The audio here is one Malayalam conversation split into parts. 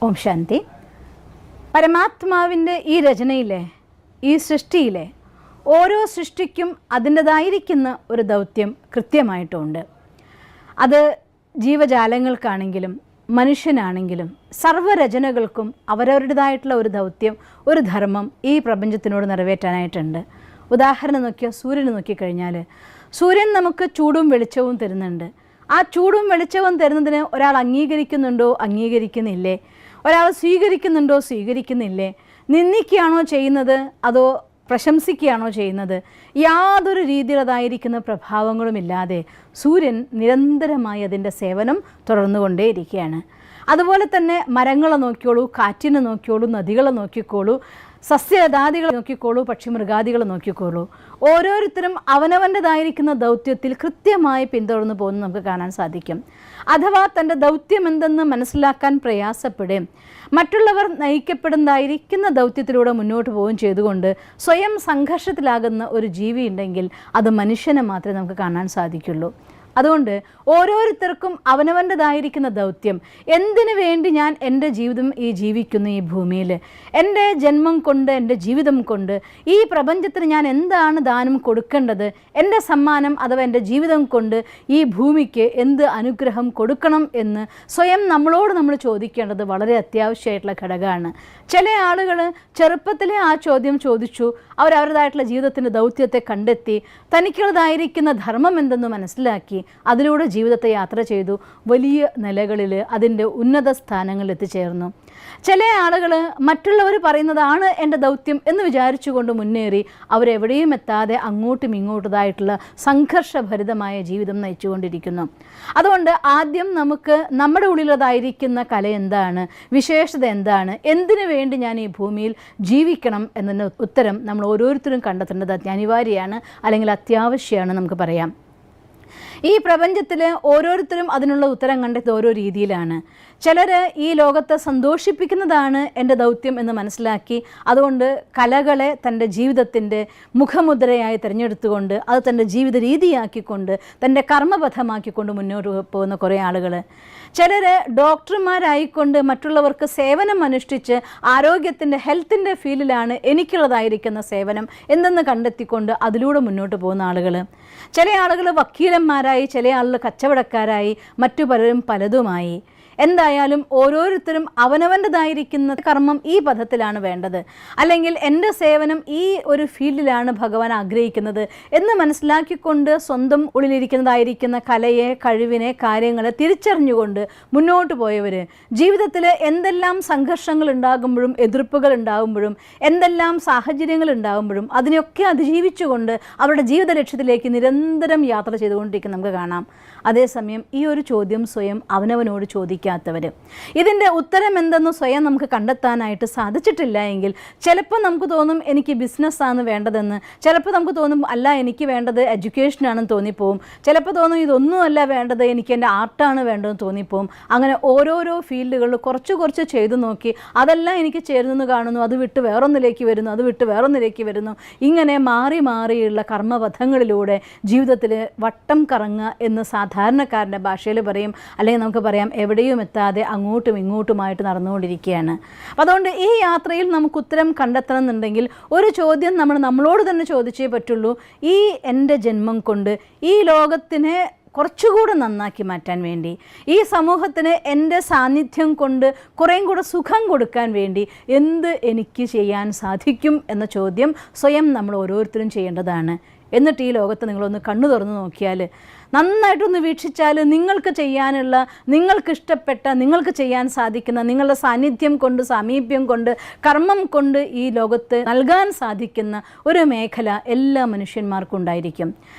ഓം ശാന്തി. പരമാത്മാവിൻ്റെ ഈ രചനയിലെ, ഈ സൃഷ്ടിയിലെ ഓരോ സൃഷ്ടിക്കും അതിൻ്റെതായിരിക്കുന്ന ഒരു ദൗത്യം കൃത്യമായിട്ടുണ്ട്. അത് ജീവജാലങ്ങൾക്കാണെങ്കിലും മനുഷ്യനാണെങ്കിലും സർവ്വരചനകൾക്കും അവരവരുടേതായിട്ടുള്ള ഒരു ദൗത്യം, ഒരു ധർമ്മം ഈ പ്രപഞ്ചത്തിനോട് നിറവേറ്റാനായിട്ടുണ്ട്. ഉദാഹരണം നോക്കിയാൽ സൂര്യനെ നോക്കിക്കഴിഞ്ഞാൽ സൂര്യൻ നമുക്ക് ചൂടും വെളിച്ചവും തരുന്നുണ്ട്. ആ ചൂടും വെളിച്ചവും തരുന്നതിന് ഒരാൾ അംഗീകരിക്കുന്നുണ്ടോ, അംഗീകരിക്കുന്നില്ലേ? ഒരാൾ സ്വീകരിക്കുന്നുണ്ടോ, സ്വീകരിക്കുന്നില്ലേ? നിന്ദിക്കുകയാണോ ചെയ്യുന്നത്, അതോ പ്രശംസിക്കുകയാണോ ചെയ്യുന്നത്? യാതൊരു രീതിയിലതായിരിക്കുന്ന പ്രഭാവങ്ങളുമില്ലാതെ സൂര്യൻ നിരന്തരമായി അതിൻ്റെ സേവനം തുടർന്നുകൊണ്ടേയിരിക്കുകയാണ്. അതുപോലെ തന്നെ മരങ്ങളെ നോക്കിക്കോളൂ, കാറ്റിനെ നോക്കിക്കോളൂ, നദികളെ നോക്കിക്കോളൂ, സസ്യലതാദികളെ നോക്കിക്കോളൂ, പക്ഷിമൃഗാദികളെ നോക്കിക്കോളൂ. ഓരോരുത്തരും അവനവൻ്റെതായിരിക്കുന്ന ദൗത്യത്തിൽ കൃത്യമായി പിന്തുടർന്നു പോകുന്നത് നമുക്ക് കാണാൻ സാധിക്കും. അഥവാ തൻ്റെ ദൗത്യം എന്തെന്ന് മനസ്സിലാക്കാൻ പ്രയാസപ്പെടുകയും മറ്റുള്ളവർ നയിക്കപ്പെടുന്നതായിരിക്കുന്ന ദൗത്യത്തിലൂടെ മുന്നോട്ട് പോവുകയും ചെയ്തുകൊണ്ട് സ്വയം സംഘർഷത്തിലാകുന്ന ഒരു ജീവി ഉണ്ടെങ്കിൽ അത് മനുഷ്യനെ മാത്രമേ നമുക്ക് കാണാൻ സാധിക്കുള്ളൂ. അതുകൊണ്ട് ഓരോരുത്തർക്കും അവനവൻ്റെതായിരിക്കുന്ന ദൗത്യം, എന്തിനു വേണ്ടി ഞാൻ എൻ്റെ ജീവിതം ഈ ജീവിക്കുന്നു ഈ ഭൂമിയിൽ, എൻ്റെ ജന്മം കൊണ്ട്, എൻ്റെ ജീവിതം കൊണ്ട് ഈ പ്രപഞ്ചത്തിന് ഞാൻ എന്താണ് ദാനം കൊടുക്കേണ്ടത്, എൻ്റെ സമ്മാനം അഥവാ എൻ്റെ ജീവിതം കൊണ്ട് ഈ ഭൂമിക്ക് എന്ത് അനുഗ്രഹം കൊടുക്കണം എന്ന് സ്വയം നമ്മളോട് നമ്മൾ ചോദിക്കേണ്ടത് വളരെ അത്യാവശ്യമായിട്ടുള്ള ഘടകമാണ്. ചില ആളുകൾ ചെറുപ്പത്തിലെ ആ ചോദ്യം ചോദിച്ചു, അവരവരുടേതായിട്ടുള്ള ജീവിതത്തിൻ്റെ ദൗത്യത്തെ കണ്ടെത്തി, തനിക്കുള്ളതായിരിക്കുന്ന ധർമ്മം എന്തെന്ന് മനസ്സിലാക്കി അതിലൂടെ ജീവിതത്തെ യാത്ര ചെയ്തു, വലിയ നിലകളിൽ അതിൻ്റെ ഉന്നത സ്ഥാനങ്ങളിൽ എത്തിച്ചേർന്നു. ചില ആളുകൾ മറ്റുള്ളവർ പറയുന്നതാണ് എൻ്റെ ദൗത്യം എന്ന് വിചാരിച്ചുകൊണ്ട് മുന്നേറി അവരെവിടെയും എത്താതെ അങ്ങോട്ടും ഇങ്ങോട്ടതായിട്ടുള്ള സംഘർഷഭരിതമായ ജീവിതം നയിച്ചുകൊണ്ടിരിക്കുന്നു. അതുകൊണ്ട് ആദ്യം നമുക്ക് നമ്മുടെ ഉള്ളിലതായിരിക്കുന്ന കല എന്താണ്, വിശേഷത എന്താണ്, എന്തിനു വേണ്ടി ഞാൻ ഈ ഭൂമിയിൽ ജീവിക്കണം എന്നതിന് ഉത്തരം നമ്മൾ ഓരോരുത്തരും കണ്ടെത്തേണ്ടത് അനിവാര്യമാണ്, അല്ലെങ്കിൽ അത്യാവശ്യമാണ് നമുക്ക് പറയാം. ഈ പ്രപഞ്ചത്തിൽ ഓരോരുത്തരും അതിനുള്ള ഉത്തരം കണ്ടെത്തി ഓരോ രീതിയിലാണ്. ചിലർ ഈ ലോകത്തെ സന്തോഷിപ്പിക്കുന്നതാണ് എൻ്റെ ദൗത്യം എന്ന് മനസ്സിലാക്കി അതുകൊണ്ട് കലകളെ തൻ്റെ ജീവിതത്തിൻ്റെ മുഖമുദ്രയായി തിരഞ്ഞെടുത്തുകൊണ്ട് അത് തൻ്റെ ജീവിത രീതിയാക്കിക്കൊണ്ട് തൻ്റെ കർമ്മപഥമാക്കിക്കൊണ്ട് മുന്നോട്ട് പോകുന്ന കുറേ ആളുകൾ. ചിലർ ഡോക്ടർമാരായിക്കൊണ്ട് മറ്റുള്ളവർക്ക് സേവനം അനുഷ്ഠിച്ച് ആരോഗ്യത്തിൻ്റെ ഹെൽത്തിൻ്റെ ഫീൽഡിലാണ് എനിക്കുള്ളതായിരിക്കുന്ന സേവനം എന്തെന്ന് കണ്ടെത്തിക്കൊണ്ട് അതിലൂടെ മുന്നോട്ട് പോകുന്ന ആളുകൾ. ചില ആളുകൾ വക്കീലന്മാരായി, ചില ആളുകൾ കച്ചവടക്കാരായി, മറ്റു പലരും പലതുമായി. എന്തായാലും ഓരോരുത്തരും അവനവൻ്റെതായിരിക്കുന്ന കർമ്മം ഈ പദത്തിലാണ് വേണ്ടത്, അല്ലെങ്കിൽ എൻ്റെ സേവനം ഈ ഒരു ഫീൽഡിലാണ് ഭഗവാൻ ആഗ്രഹിക്കുന്നത് എന്ന് മനസ്സിലാക്കിക്കൊണ്ട് സ്വന്തം ഉള്ളിലിരിക്കുന്നതായിരിക്കുന്ന കലയെ, കഴിവിനെ, കാര്യങ്ങളെ തിരിച്ചറിഞ്ഞുകൊണ്ട് മുന്നോട്ട് പോയവർ ജീവിതത്തിൽ എന്തെല്ലാം സംഘർഷങ്ങൾ ഉണ്ടാകുമ്പോഴും എതിർപ്പുകൾ ഉണ്ടാകുമ്പോഴും എന്തെല്ലാം സാഹചര്യങ്ങൾ ഉണ്ടാകുമ്പോഴും അതിനെയൊക്കെ അതിജീവിച്ചുകൊണ്ട് അവരുടെ ജീവിത ലക്ഷ്യത്തിലേക്ക് നിരന്തരം യാത്ര ചെയ്തുകൊണ്ടിരിക്കുന്ന നമുക്ക് കാണാം. അതേസമയം ഈ ഒരു ചോദ്യം സ്വയം അവനവനോട് ചോദിക്കാത്തവർ, ഇതിൻ്റെ ഉത്തരം എന്തെന്ന് സ്വയം നമുക്ക് കണ്ടെത്താനായിട്ട് സാധിച്ചിട്ടില്ല എങ്കിൽ ചിലപ്പോൾ നമുക്ക് തോന്നും എനിക്ക് ബിസിനസ്സാണ് വേണ്ടതെന്ന്, ചിലപ്പോൾ നമുക്ക് തോന്നും അല്ല എനിക്ക് വേണ്ടത് എഡ്യൂക്കേഷനാണെന്ന് തോന്നിപ്പോവും, ചിലപ്പോൾ തോന്നും ഇതൊന്നുമല്ല വേണ്ടത് എനിക്ക് എൻ്റെ ആർട്ടാണ് വേണ്ടതെന്ന് തോന്നിപ്പോവും. അങ്ങനെ ഓരോരോ ഫീൽഡുകളിൽ കുറച്ച് ചെയ്തു നോക്കി അതെല്ലാം എനിക്ക് ചേരുന്നെന്ന് കാണുന്നു, അത് വിട്ട് വേറൊന്നിലേക്ക് വരുന്നു, അത് വിട്ട് വേറൊന്നിലേക്ക് വരുന്നു. ഇങ്ങനെ മാറിയുള്ള കർമ്മപഥങ്ങളിലൂടെ ജീവിതത്തിൽ വട്ടം കറങ്ങുക എന്ന് സാധാരണക്കാരൻ്റെ ഭാഷയിൽ പറയും, അല്ലെങ്കിൽ നമുക്ക് പറയാം എവിടെയും എത്താതെ അങ്ങോട്ടും ഇങ്ങോട്ടുമായിട്ട് നടന്നുകൊണ്ടിരിക്കുകയാണ്. അതുകൊണ്ട് ഈ യാത്രയിൽ നമുക്ക് ഉത്തരം കണ്ടെത്തണം എന്നുണ്ടെങ്കിൽ ഒരു ചോദ്യം നമ്മളോട് തന്നെ ചോദിച്ചേ പറ്റുള്ളൂ. ഈ എൻ്റെ ജന്മം കൊണ്ട് ഈ ലോകത്തിനെ കുറച്ചുകൂടെ നന്നാക്കി മാറ്റാൻ വേണ്ടി, ഈ സമൂഹത്തിന് എൻ്റെ സാന്നിധ്യം കൊണ്ട് കുറേയും കൂടെ സുഖം കൊടുക്കാൻ വേണ്ടി എന്ത് എനിക്ക് ചെയ്യാൻ സാധിക്കും എന്ന ചോദ്യം സ്വയം നമ്മൾ ഓരോരുത്തരും ചെയ്യേണ്ടതാണ്. എന്നിട്ട് ഈ ലോകത്ത് നിങ്ങളൊന്ന് കണ്ണു തുറന്ന് നോക്കിയാൽ, നന്നായിട്ടൊന്ന് വീക്ഷിച്ചാൽ നിങ്ങൾക്ക് ചെയ്യാനുള്ള, നിങ്ങൾക്കിഷ്ടപ്പെട്ട, നിങ്ങൾക്ക് ചെയ്യാൻ സാധിക്കുന്ന, നിങ്ങളുടെ സാന്നിധ്യം കൊണ്ട്, സാമീപ്യം കൊണ്ട്, കർമ്മം കൊണ്ട് ഈ ലോകത്ത് നൽകാൻ സാധിക്കുന്ന ഒരു മേഖല എല്ലാ മനുഷ്യന്മാർക്കും ഉണ്ടായിരിക്കും.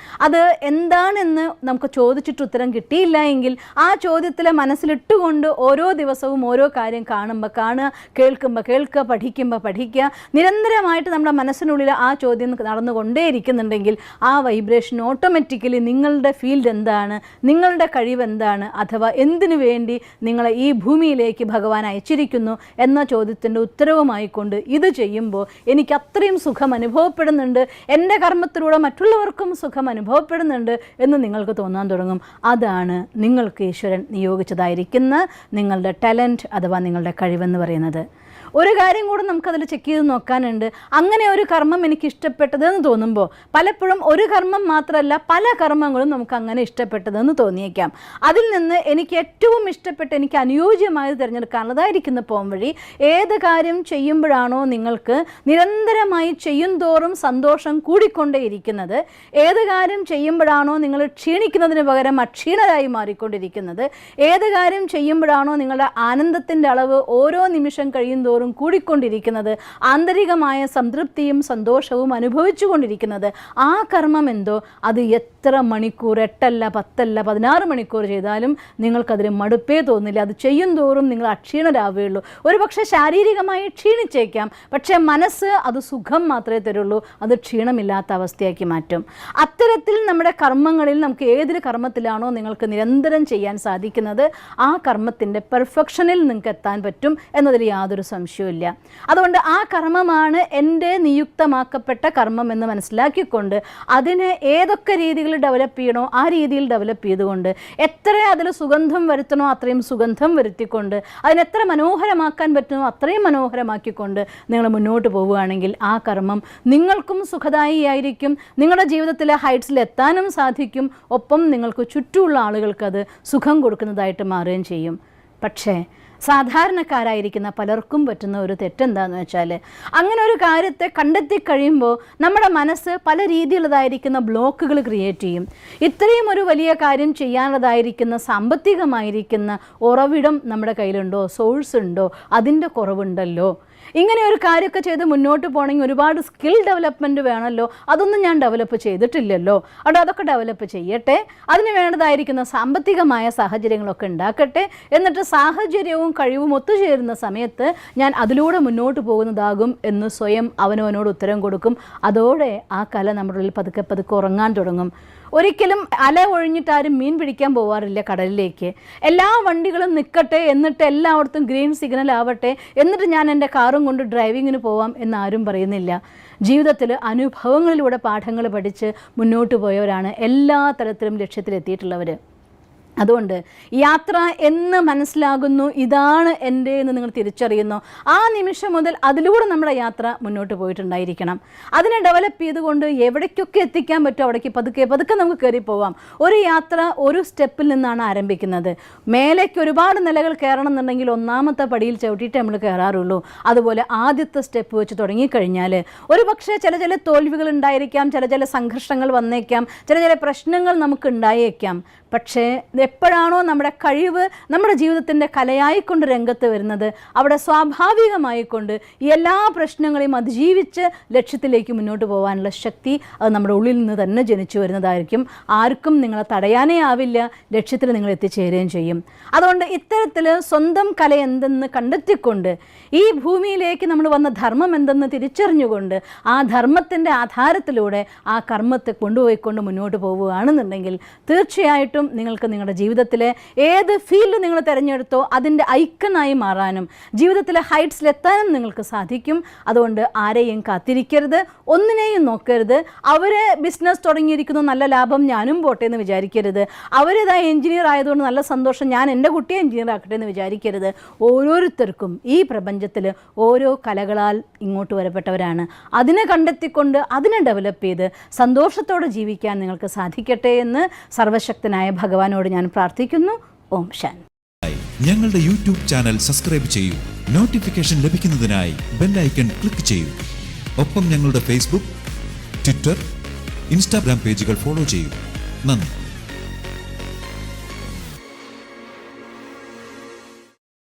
അത് എന്താണെന്ന് നമുക്ക് ചോദിച്ചിട്ട് ഉത്തരം കിട്ടിയില്ല എങ്കിൽ ആ ചോദ്യത്തിലെ മനസ്സിലിട്ടുകൊണ്ട് ഓരോ ദിവസവും ഓരോ കാര്യം കാണുമ്പോൾ കാണുക, കേൾക്കുമ്പോൾ കേൾക്കുക, പഠിക്കുമ്പോൾ പഠിക്കുക, നിരന്തരമായിട്ട് നമ്മുടെ മനസ്സിനുള്ളിൽ ആ ചോദ്യം നടന്നുകൊണ്ടേയിരിക്കുന്നുണ്ടെങ്കിൽ ആ വൈബ്രേഷൻ ഓട്ടോമാറ്റിക്കലി നിങ്ങളുടെ ഫീൽഡ് ഫീൽഡ് എന്താണ്, നിങ്ങളുടെ കഴിവ് എന്താണ്, അഥവാ എന്തിനു വേണ്ടി നിങ്ങളെ ഈ ഭൂമിയിലേക്ക് ഭഗവാൻ അയച്ചിരിക്കുന്നു എന്ന ചോദ്യത്തിൻ്റെ ഉത്തരവുമായിക്കൊണ്ട് ഇത് ചെയ്യുമ്പോൾ എനിക്ക് അത്രയും സുഖം അനുഭവപ്പെടുന്നുണ്ട്, എൻ്റെ കർമ്മത്തിലൂടെ മറ്റുള്ളവർക്കും സുഖം അനുഭവപ്പെടുന്നുണ്ട് എന്ന് നിങ്ങൾക്ക് തോന്നാൻ തുടങ്ങും. അതാണ് നിങ്ങൾക്ക് ഈശ്വരൻ നിയോഗിച്ചതായിരിക്കുന്ന നിങ്ങളുടെ ടാലൻറ്റ് അഥവാ നിങ്ങളുടെ കഴിവെന്ന് പറയുന്നത്. ഒരു കാര്യം കൂടെ നമുക്കതിൽ ചെക്ക് ചെയ്ത് നോക്കാനുണ്ട്. അങ്ങനെ ഒരു കർമ്മം എനിക്ക് ഇഷ്ടപ്പെട്ടതെന്ന് തോന്നുമ്പോൾ പലപ്പോഴും ഒരു കർമ്മം മാത്രമല്ല പല കർമ്മങ്ങളും നമുക്ക് അങ്ങനെ ഇഷ്ടപ്പെട്ടതെന്ന് തോന്നിയേക്കാം. അതിൽ നിന്ന് എനിക്ക് ഏറ്റവും ഇഷ്ടപ്പെട്ട് എനിക്ക് അനുയോജ്യമായത് തിരഞ്ഞെടുക്കാനുള്ളതായിരിക്കുന്ന പോം വഴി ഏത് കാര്യം ചെയ്യുമ്പോഴാണോ നിങ്ങൾക്ക് നിരന്തരമായി ചെയ്യും തോറും സന്തോഷം കൂടിക്കൊണ്ടേയിരിക്കുന്നത്, ഏത് കാര്യം ചെയ്യുമ്പോഴാണോ നിങ്ങൾ ക്ഷീണിക്കുന്നതിന് പകരം അക്ഷീണരായി മാറിക്കൊണ്ടിരിക്കുന്നത്, ഏത് കാര്യം ചെയ്യുമ്പോഴാണോ നിങ്ങളുടെ ആനന്ദത്തിൻ്റെ അളവ് ഓരോ നിമിഷം കഴിയും തോറും കൂടിക്കൊണ്ടിരിക്കുന്നത്, ആന്തരികമായ സംതൃപ്തിയും സന്തോഷവും അനുഭവിച്ചു കൊണ്ടിരിക്കുന്നത്, ആ കർമ്മം എന്തോ അത് എത്ര മണിക്കൂർ 8 അല്ല 10 അല്ല 16 മണിക്കൂർ ചെയ്താലും നിങ്ങൾക്കതിന് മടുപ്പേ തോന്നില്ല. അത് ചെയ്യും തോറും നിങ്ങൾ അക്ഷീണരാവുകയുള്ളൂ. ഒരു പക്ഷേ ശാരീരികമായി ക്ഷീണിച്ചേക്കാം, പക്ഷേ മനസ്സ് അത് സുഖം മാത്രമേ തരുള്ളൂ, അത് ക്ഷീണമില്ലാത്ത അവസ്ഥയാക്കി മാറ്റും. അത്തരത്തിൽ നമ്മുടെ കർമ്മങ്ങളിൽ നമുക്ക് ഏതൊരു കർമ്മത്തിലാണോ നിങ്ങൾക്ക് നിരന്തരം ചെയ്യാൻ സാധിക്കുന്നത് ആ കർമ്മത്തിൻ്റെ പെർഫെക്ഷനിൽ നിങ്ങൾക്ക് എത്താൻ പറ്റും എന്നതിൽ യാതൊരു സംശയമില്ല. അതുകൊണ്ട് ആ കർമ്മമാണ് എൻ്റെ നിയുക്തമാക്കപ്പെട്ട കർമ്മം എന്ന് മനസ്സിലാക്കിക്കൊണ്ട് അതിനെ ഏതൊക്കെ രീതിയിൽ ഡെവലപ്പ് ചെയ്യണോ ആ രീതിയിൽ ഡെവലപ്പ് ചെയ്തുകൊണ്ട് എത്ര അതിൽ സുഗന്ധം വരുത്തണോ അത്രയും സുഗന്ധം വരുത്തിക്കൊണ്ട് അതിനെത്ര മനോഹരമാക്കാൻ പറ്റുമോ അത്രയും മനോഹരമാക്കിക്കൊണ്ട് നിങ്ങൾ മുന്നോട്ട് പോവുകയാണെങ്കിൽ ആ കർമ്മം നിങ്ങൾക്കും സുഖദായിയായിരിക്കും, നിങ്ങളുടെ ജീവിതത്തിലെ ഹൈറ്റ്സിൽ എത്താനും സാധിക്കും, ഒപ്പം നിങ്ങൾക്ക് ചുറ്റുമുള്ള ആളുകൾക്കത് സുഖം കൊടുക്കുന്നതായിട്ട് മാറുകയും ചെയ്യും. പക്ഷേ സാധാരണക്കാരായിരിക്കുന്ന പലർക്കും പറ്റുന്ന ഒരു തെറ്റെന്താണെന്ന് വെച്ചാൽ അങ്ങനെ ഒരു കാര്യത്തെ കണ്ടെത്തി കഴിയുമ്പോൾ നമ്മുടെ മനസ്സ് പല രീതിയിലുള്ളതായിരിക്കുന്ന ബ്ലോക്കുകൾ ക്രിയേറ്റ് ചെയ്യും. ഇത്രയും ഒരു വലിയ കാര്യം ചെയ്യാനുള്ളതായിരിക്കുന്ന സാമ്പത്തികമായിരിക്കുന്ന ഉറവിടം നമ്മുടെ കയ്യിലുണ്ടോ, സോഴ്സ് ഉണ്ടോ, അതിൻ്റെ കുറവുണ്ടല്ലോ. ഇങ്ങനെ ഒരു കാര്യമൊക്കെ ചെയ്ത് മുന്നോട്ട് പോകണമെങ്കിൽ ഒരുപാട് സ്കിൽ ഡെവലപ്മെൻറ്റ് വേണമല്ലോ, അതൊന്നും ഞാൻ ഡെവലപ്പ് ചെയ്തിട്ടില്ലല്ലോ, അതൊക്കെ ഡെവലപ്പ് ചെയ്യട്ടെ, അതിന് വേണ്ടതായിരിക്കുന്ന സാമ്പത്തികമായ സാഹചര്യങ്ങളൊക്കെ ഉണ്ടാക്കട്ടെ, എന്നിട്ട് സാഹചര്യവും കഴിവും ഒത്തുചേരുന്ന സമയത്ത് ഞാൻ അതിലൂടെ മുന്നോട്ട് പോകുന്നതാകും എന്ന് സ്വയം അവനവനോട് ഉത്തരം കൊടുക്കും. അതോടെ ആ കല നമ്മുടെ ഉള്ളിൽ പതുക്കെ പതുക്കെ ഉറങ്ങാൻ തുടങ്ങും. ഒരിക്കലും അല ഒഴിഞ്ഞിട്ട് ആരും മീൻ പിടിക്കാൻ പോവാറില്ല കടലിലേക്ക്. എല്ലാ വണ്ടികളും നിൽക്കട്ടെ, എന്നിട്ട് എല്ലായിടത്തും ഗ്രീൻ സിഗ്നൽ ആവട്ടെ, എന്നിട്ട് ഞാൻ എൻ്റെ കാറും കൊണ്ട് ഡ്രൈവിങ്ങിന് പോവാം എന്നാരും പറയുന്നില്ല. ജീവിതത്തിൽ അനുഭവങ്ങളിലൂടെ പാഠങ്ങൾ പഠിച്ച് മുന്നോട്ട് പോയവരാണ് എല്ലാ തരത്തിലും ലക്ഷ്യത്തിലെത്തിയിട്ടുള്ളവർ. അതുകൊണ്ട് യാത്ര എന്ന് മനസ്സിലാകുന്നു, ഇതാണ് എൻ്റെ എന്ന് നിങ്ങൾ തിരിച്ചറിയുന്നു, ആ നിമിഷം മുതൽ അതിലൂടെ നമ്മുടെ യാത്ര മുന്നോട്ട് പോയിട്ടുണ്ടായിരിക്കണം. അതിനെ ഡെവലപ്പ് ചെയ്തുകൊണ്ട് എവിടേക്കൊക്കെ എത്തിക്കാൻ പറ്റുമോ അവിടേക്ക് പതുക്കെ പതുക്കെ നമുക്ക് കയറി പോവാം. ഒരു യാത്ര ഒരു സ്റ്റെപ്പിൽ നിന്നാണ് ആരംഭിക്കുന്നത്. മേലേക്ക് ഒരുപാട് നിലകൾ കയറണം എന്നുണ്ടെങ്കിൽ ഒന്നാമത്തെ പടിയിൽ ചവിട്ടിയിട്ട് നമ്മൾ കയറാറുള്ളൂ. അതുപോലെ ആദ്യത്തെ സ്റ്റെപ്പ് വെച്ച് തുടങ്ങിക്കഴിഞ്ഞാൽ ഒരു പക്ഷേ ചില തോൽവികൾ ഉണ്ടായിരിക്കാം, ചില സംഘർഷങ്ങൾ വന്നേക്കാം, ചില പ്രശ്നങ്ങൾ നമുക്ക് ഉണ്ടായേക്കാം. പക്ഷേ എപ്പോഴാണോ നമ്മുടെ കഴിവ് നമ്മുടെ ജീവിതത്തിൻ്റെ കലയായിക്കൊണ്ട് രംഗത്ത് വരുന്നത് അവിടെ സ്വാഭാവികമായിക്കൊണ്ട് ഈ എല്ലാ പ്രശ്നങ്ങളെയും അതിജീവിച്ച് ലക്ഷ്യത്തിലേക്ക് മുന്നോട്ട് പോകാനുള്ള ശക്തി അത് നമ്മുടെ ഉള്ളിൽ നിന്ന് തന്നെ ജനിച്ചു വരുന്നതായിരിക്കും. ആർക്കും നിങ്ങളെ തടയാനേ ആവില്ല, ലക്ഷ്യത്തിൽ നിങ്ങൾ എത്തിച്ചേരുകയും ചെയ്യും. അതുകൊണ്ട് ഇത്തരത്തിൽ സ്വന്തം കല എന്തെന്ന് കണ്ടെത്തിക്കൊണ്ട് ഈ ഭൂമിയിലേക്ക് നമ്മൾ വന്ന ധർമ്മം എന്തെന്ന് തിരിച്ചറിഞ്ഞുകൊണ്ട് ആ ധർമ്മത്തിൻ്റെ ആധാരത്തിലൂടെ ആ കർമ്മത്തെ കൊണ്ടുപോയിക്കൊണ്ട് മുന്നോട്ട് പോവുകയാണെന്നുണ്ടെങ്കിൽ തീർച്ചയായിട്ടും നിങ്ങൾക്ക് നിങ്ങളുടെ ജീവിതത്തിലെ ഏത് ഫീൽഡ് നിങ്ങൾ തിരഞ്ഞെടുത്തോ അതിൻ്റെ ഐക്കണായി മാറാനും ജീവിതത്തിലെ ഹൈറ്റ്സിലെത്താനും നിങ്ങൾക്ക് സാധിക്കും. അതുകൊണ്ട് ആരെയും കാത്തിരിക്കരുത്, ഒന്നിനെയും നോക്കരുത്. അവർ ബിസിനസ് തുടങ്ങിയിരിക്കുന്നു, നല്ല ലാഭം ഞാനും പോട്ടെ എന്ന് വിചാരിക്കരുത്. അവരിതാ എഞ്ചിനീയർ ആയതുകൊണ്ട് നല്ല സന്തോഷം, ഞാൻ എൻ്റെ കുട്ടിയെ എഞ്ചിനീയർ ആക്കട്ടെ എന്ന് വിചാരിക്കരുത്. ഓരോരുത്തർക്കും ഈ പ്രപഞ്ചത്തിൽ ഓരോ കലകളാൽ ഇങ്ങോട്ട് വരപ്പെട്ടവരാണ്. അതിനെ കണ്ടെത്തിക്കൊണ്ട് അതിനെ ഡെവലപ്പ് ചെയ്ത് സന്തോഷത്തോടെ ജീവിക്കാൻ നിങ്ങൾക്ക് സാധിക്കട്ടെ എന്ന് സർവശക്തനായ ഭഗവാനോട് ഞാൻ പ്രാർത്ഥിക്കുന്നു. ഓം ശാന്തി. ഞങ്ങളുടെ യൂട്യൂബ് ചാനൽ സബ്സ്ക്രൈബ് ചെയ്യൂ. നോട്ടിഫിക്കേഷൻ ലഭിക്കുന്നതിനായി ബെൽ ഐക്കൺ ക്ലിക്ക് ചെയ്യൂ. ഒപ്പം ഞങ്ങളുടെ ഫേസ്ബുക്ക്, ട്വിറ്റർ, ഇൻസ്റ്റാഗ്രാം പേജുകൾ ഫോളോ ചെയ്യൂ. നന്ദി.